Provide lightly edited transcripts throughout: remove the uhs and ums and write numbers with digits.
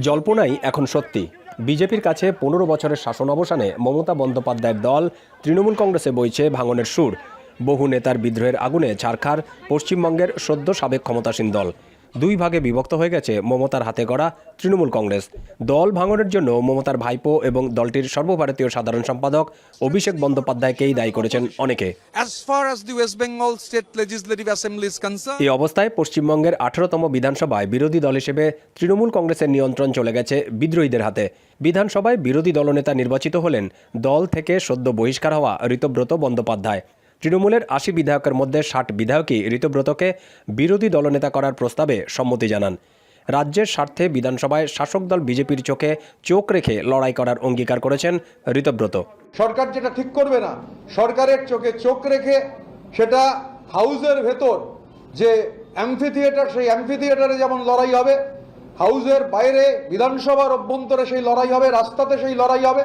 জল্পনাই এখন সত্যি। বিজেপির কাছে ১৫ বছরের শাসন অবসানে মমতা বন্দ্যোপাধ্যায়ের দল তৃণমূল কংগ্রেসে বইছে ভাঙনের সুর। বহু নেতার বিদ্রোহের আগুনে ছারখার পশ্চিমবঙ্গের সদ্য সাবেক ক্ষমতাসীন দল। দুই ভাগে বিভক্ত হয়ে গেছে মমতার হাতে গড়া তৃণমূল কংগ্রেস। দল ভাঙনের জন্য মমতার ভাইপো এবং দলটির সর্বভারতীয় সাধারণ সম্পাদক অভিষেক বন্দ্যোপাধ্যায়কেই দায়ী করেছেন অনেকে। এই অবস্থায় পশ্চিমবঙ্গের 18তম বিধানসভায় বিরোধী দল হিসেবে তৃণমূল কংগ্রেসের নিয়ন্ত্রণ চলে গেছে বিদ্রোহীদের হাতে। বিধানসভায় বিরোধী দলনেতা নির্বাচিত হলেন দল থেকে সদ্য বহিষ্কার হওয়া ঋতব্রত বন্দ্যোপাধ্যায়। তৃণমূলের ৮০ বিধায়কের মধ্যে ৬০ বিধায়কই ঋতব্রতকে বিরোধী দলনেতা করার প্রস্তাবে সম্মতি জানান। রাজ্যের স্বার্থে বিধানসভায় শাসক দল বিজেপির চোখে চোখ রেখে লড়াই করার অঙ্গীকার করেছেন ঋতব্রত। সরকার যেটা ঠিক করবে না, সরকারের চোখে চোখ রেখে সেটা হাউসের ভেতর যে অ্যাম্ফি থিয়েটার, সেই অ্যাম্ফি থিয়েটারে যেমন লড়াই হবে, হাউসের বাইরে বিধানসভার অভ্যন্তরে সেই লড়াই হবে, রাস্তাতে সেই লড়াই হবে।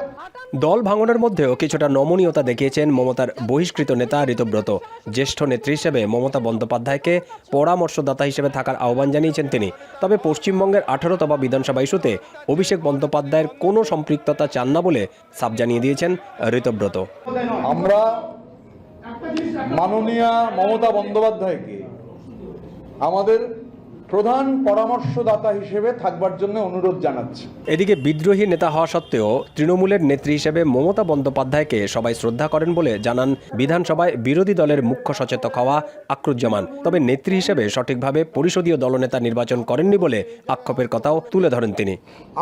দল ভাঙনের মধ্যেও কিছুটা নমনীয়তা দেখিয়েছেন মমতার বহিষ্কৃত নেতা ঋতব্রত। জ্যেষ্ঠ নেত্রী হিসেবে মমতা বন্দ্যোপাধ্যায়কে পরামর্শদাতা হিসেবে থাকার আহ্বান জানিয়েছেন তিনি। তবে পশ্চিমবঙ্গের 18তম বিধানসভা ইস্যুতে অভিষেক বন্দ্যোপাধ্যায়ের কোনো সম্পৃক্ততা চান না বলে সাফ জানিয়ে দিয়েছেন ঋতব্রত। আমরা মাননীয়া মমতা বন্দ্যোপাধ্যায়কে আমাদের প্রধান পরামর্শদাতা হিসেবে থাকবার জন্য অনুরোধ জানাচ্ছি। এদিকে বিদ্রোহী নেতা হওয়া সত্ত্বেও তৃণমূলের নেত্রী হিসেবে মমতা বন্দ্যোপাধ্যায়কে সবাই শ্রদ্ধা করেন বলে জানান বিধানসভায় বিরোধী দলের মুখ্য সচেতক হওয়া আক্রুজ্জামান। তবে নেত্রী হিসেবে সঠিকভাবে পরিষদীয় দলনেতা নির্বাচন করেননি বলে আক্ষেপের কথাও তুলে ধরেন তিনি।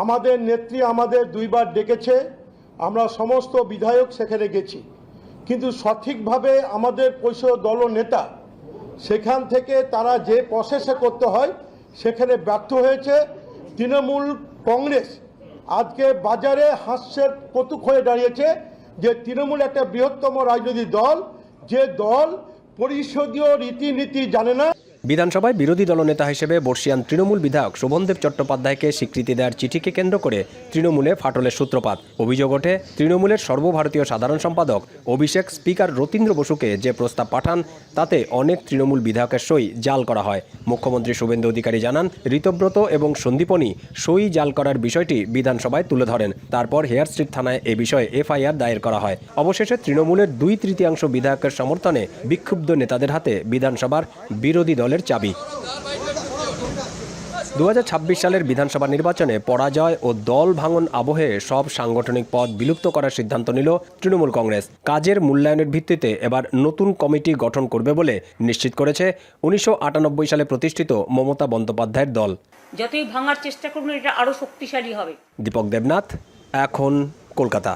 আমাদের নেত্রী আমাদের দুইবার ডেকেছে, আমরা সমস্ত বিধায়ক সেখানে গেছি, কিন্তু সঠিকভাবে আমাদের পরিষদীয় দলনেতা সেখান থেকে তারা যে প্রসেসে করতে হয় সেখানে ব্যর্থ হয়েছে। তৃণমূল কংগ্রেস আজকে বাজারে হাস্যের কৌতুক হয়ে দাঁড়িয়েছে যে তৃণমূল একটা বৃহত্তম রাজনৈতিক দল, যে দল পরিষদীয় রীতিনীতি জানে না। বিধানসভায় বিরোধী দলনেতা হিসেবে বর্ষিয়ান তৃণমূল বিধায়ক শোভনদেব চট্টোপাধ্যায়কে স্বীকৃতি দেওয়ার চিঠিকে কেন্দ্র করে তৃণমূলে ফাটলের সূত্রপাত। অভিযোগ ওঠে, তৃণমূলের সর্বভারতীয় সাধারণ সম্পাদক অভিষেক স্পিকার রতীন্দ্র বসুকে যে প্রস্তাব পাঠান তাতে অনেক তৃণমূল বিধায়কের সই জাল করা হয়। মুখ্যমন্ত্রী শুভেন্দু অধিকারী জানান, ঋতব্রত এবং সন্দীপনী সই জাল করার বিষয়টি বিধানসভায় তুলে ধরেন। তারপর হেয়ার স্ট্রিট থানায় এ বিষয়ে এফআইআর দায়ের করা হয়। অবশেষে তৃণমূলের 2/3 বিধায়কের সমর্থনে বিক্ষুব্ধ নেতাদের হাতে বিধানসভার বিরোধী দলের চাবি। 2026 সালের বিধানসভা নির্বাচনে পরাজয় ও দল ভাঙন আবহে সব সাংগঠনিক পদ বিলুপ্ত করার সিদ্ধান্ত নিল তৃণমূল কংগ্রেস। কাজের মূল্যায়নের ভিত্তিতে এবার নতুন কমিটি গঠন করবে বলে নিশ্চিত করেছে 1998 সালে প্রতিষ্ঠিত মমতা বন্দ্যোপাধ্যায়ের দল। যতই ভাঙার চেষ্টা করুন, এটা আরো শক্তিশালী হবে। দীপক দেবনাথ, এখন কলকাতা।